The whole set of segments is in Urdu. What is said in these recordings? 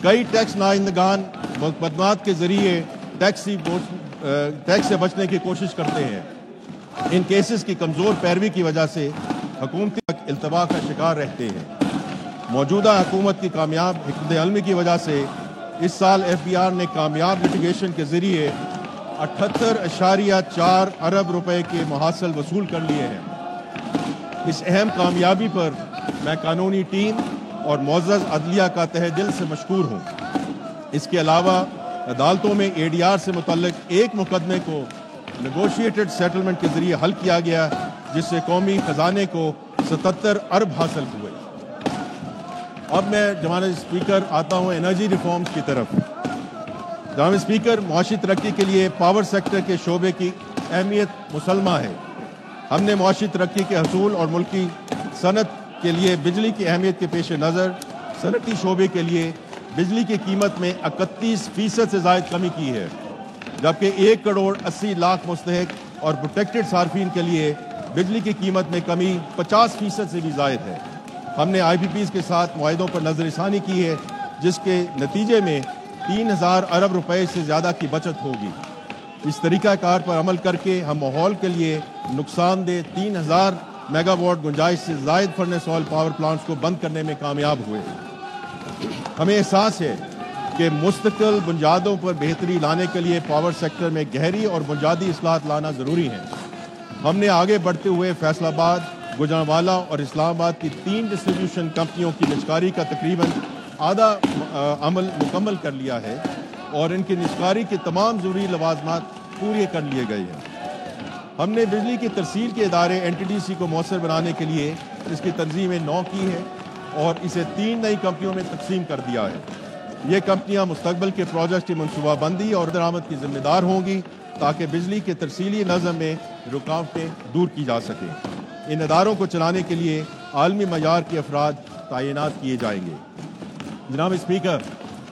کئی ٹیکس نائندگان مقدمات کے ذریعے ٹیکس سے بچنے کی کوشش کرتے ہیں. ان کیسز کی کمزور پیروی کی وجہ سے حکومتی التوا کا شکار رہتے ہیں. موجودہ حکومت کی کامیاب حکمت عملی کی وجہ سے اس سال ایف بی آر نے کامیاب لٹیگیشن کے ذریعے 78.4 ارب روپے کے محاصل وصول کر لیے ہیں. اس اہم کامیابی پر میں قانونی ٹیم اور معزز عدلیہ کا تہہ دل سے مشکور ہوں. اس کے علاوہ عدالتوں میں اے ڈی آر سے متعلق ایک مقدمے کو نیگوشیٹڈ سیٹلمنٹ کے ذریعے حل کیا گیا جس سے قومی خزانے کو 77 ارب حاصل ہوئے. اب میں جناب اسپیکر آتا ہوں انرجی ریفارمز کی طرف. جناب اسپیکر، معاشی ترقی کے لیے پاور سیکٹر کے شعبے کی اہمیت مسلمہ ہے. ہم نے معاشی ترقی کے حصول اور ملکی صنعت کے لیے بجلی کی اہمیت کے پیش نظر صنعتی شعبے کے لیے بجلی کی قیمت میں 31% سے زائد کمی کی ہے، جبکہ 1 کروڑ 80 لاکھ مستحق اور پروٹیکٹڈ صارفین کے لیے بجلی کی قیمت میں کمی 50% سے بھی زائد ہے. ہم نے آئی پی پیز کے ساتھ معاہدوں پر نظر ثانی کی ہے جس کے نتیجے میں 3000 ارب روپے سے زیادہ کی بچت ہوگی. اس طریقہ کار پر عمل کر کے ہم ماحول کے لیے نقصان دہ 3000 میگا واٹ گنجائش سے زائد فرنس آئل پاور پلانٹس کو بند کرنے میں کامیاب ہوئے. ہمیں احساس ہے کہ مستقل بنیادوں پر بہتری لانے کے لیے پاور سیکٹر میں گہری اور بنیادی اصلاحات لانا ضروری ہے. ہم نے آگے بڑھتے ہوئے فیصل آباد، گوجرانوالا اور اسلام آباد کی 3 ڈسٹریبیوشن کمپنیوں کی نجکاری کا تقریباً آدھا عمل مکمل کر لیا ہے اور ان کی نجکاری کے تمام ضروری لوازمات پورے کر لیے گئے ہیں. ہم نے بجلی کی ترسیل کے ادارے این ٹی ڈی سی کو مؤثر بنانے کے لیے اس کی تنظیم نو کی ہے اور اسے 3 نئی کمپنیوں میں تقسیم کر دیا ہے. یہ کمپنیاں مستقبل کے پروجیکٹ کی منصوبہ بندی اور درآمد کی ذمہ دار ہوں گی تاکہ بجلی کے ترسیلی نظم میں رکاوٹیں دور کی جا سکیں. ان اداروں کو چلانے کے لیے عالمی معیار کے افراد تعینات کیے جائیں گے. جناب اسپیکر،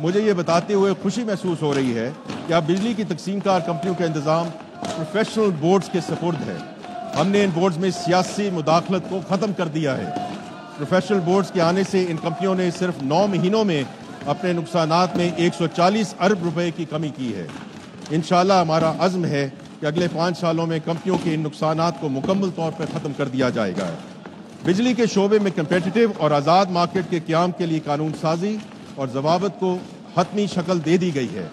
مجھے یہ بتاتے ہوئے خوشی محسوس ہو رہی ہے کہ اب بجلی کی تقسیم کار کمپنیوں کا انتظام پروفیشنل بورڈز کے سپرد ہے. ہم نے ان بورڈز میں سیاسی مداخلت کو ختم کر دیا ہے. پروفیشنل بورڈز کے آنے سے ان کمپنیوں نے صرف 9 مہینوں میں اپنے نقصانات میں 140 ارب روپے کی کمی کی ہے. انشاءاللہ ہمارا عزم ہے کہ اگلے 5 سالوں میں کمپنیوں کے ان نقصانات کو مکمل طور پر ختم کر دیا جائے گا. بجلی کے شعبے میں کمپیٹیٹو اور آزاد مارکیٹ کے قیام کے لیے قانون سازی اور ضوابط کو حتمی شکل دے دی گئی ہے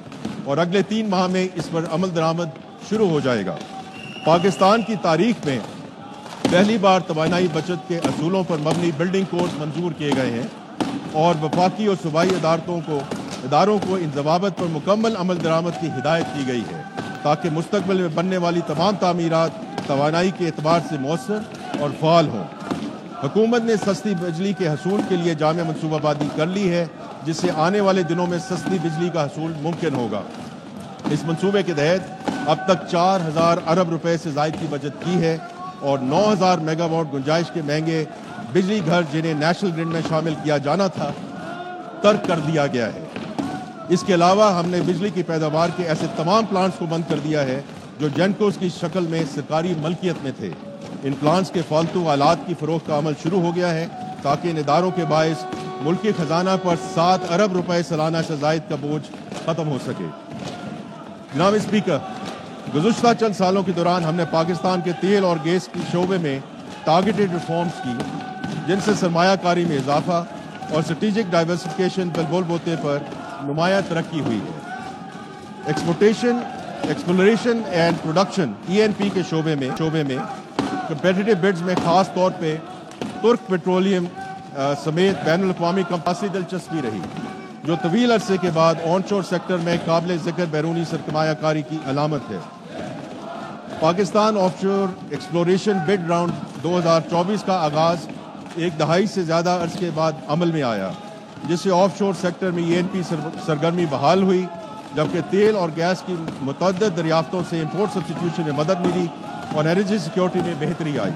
اور اگلے 3 ماہ میں اس پر عمل درآمد شروع ہو جائے گا. پاکستان کی تاریخ میں پہلی بار توانائی بچت کے اصولوں پر مبنی بلڈنگ کوڈز منظور کیے گئے ہیں اور وفاقی اور صوبائی اداروں کو ان ضوابط پر مکمل عمل درآمد کی ہدایت کی گئی ہے تاکہ مستقبل میں بننے والی تمام تعمیرات توانائی کے اعتبار سے مؤثر اور فعال ہوں. حکومت نے سستی بجلی کے حصول کے لیے جامع منصوبہ بندی کر لی ہے جس سے آنے والے دنوں میں سستی بجلی کا حصول ممکن ہوگا. اس منصوبے کے تحت اب تک 4000 ارب روپے سے زائد کی بچت کی ہے اور 9000 میگا واٹ گنجائش کے مہنگے بجلی گھر جنہیں نیشنل گرڈ میں شامل کیا جانا تھا ترک کر دیا گیا ہے. اس کے علاوہ ہم نے بجلی کی پیداوار کے ایسے تمام پلانٹس کو بند کر دیا ہے جو جینکوز کی شکل میں سرکاری ملکیت میں تھے. ان پلانٹس کے فالتو آلات کی فروخت کا عمل شروع ہو گیا ہے تاکہ ان اداروں کے باعث ملکی خزانہ پر 7 ارب روپے سالانہ سے زائد کا بوجھ ختم ہو سکے. جناب اسپیکر، گزشتہ چند سالوں کے دوران ہم نے پاکستان کے تیل اور گیس کے شعبے میں ٹارگیٹڈ ریفارمز کی جن سے سرمایہ کاری میں اضافہ اور اسٹریٹجک ڈائیورسفیکیشن بل بوتے پر نمایاں ترقی ہوئی ہے. ایکسپلوریشن اینڈ پروڈکشن ENP کے شعبے میں کمپیٹیٹو بڈز میں خاص طور پہ ترک پیٹرولیم سمیت بین الاقوامی کمپاسی دلچسپی رہی جو طویل عرصے کے بعد آن شور سیکٹر میں قابل ذکر بیرونی سرمایہ کاری کی علامت ہے. پاکستان آف شور ایکسپلوریشن بڈ راؤنڈ 2024 کا آغاز 1 دہائی سے زیادہ عرصے کے بعد عمل میں آیا جس سے آف شور سیکٹر میں ENP سرگرمی بحال ہوئی جبکہ تیل اور گیس کی متعدد دریافتوں سے امپورٹ سبسٹیٹیوشن میں مدد ملی اور انرجی سیکیورٹی میں بہتری آئی.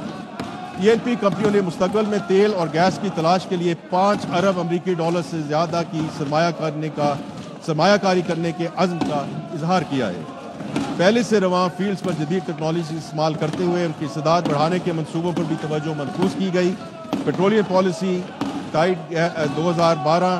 ENP کمپنیوں نے مستقبل میں تیل اور گیس کی تلاش کے لیے 5 ارب امریکی ڈالر سے زیادہ کی سرمایہ کاری کرنے کے عزم کا اظہار کیا ہے. پہلے سے رواں فیلڈز پر جدید ٹیکنالوجی استعمال کرتے ہوئے ان کی استعداد بڑھانے کے منصوبوں پر بھی توجہ مرکوز کی گئی. Petroleum policy tied 2012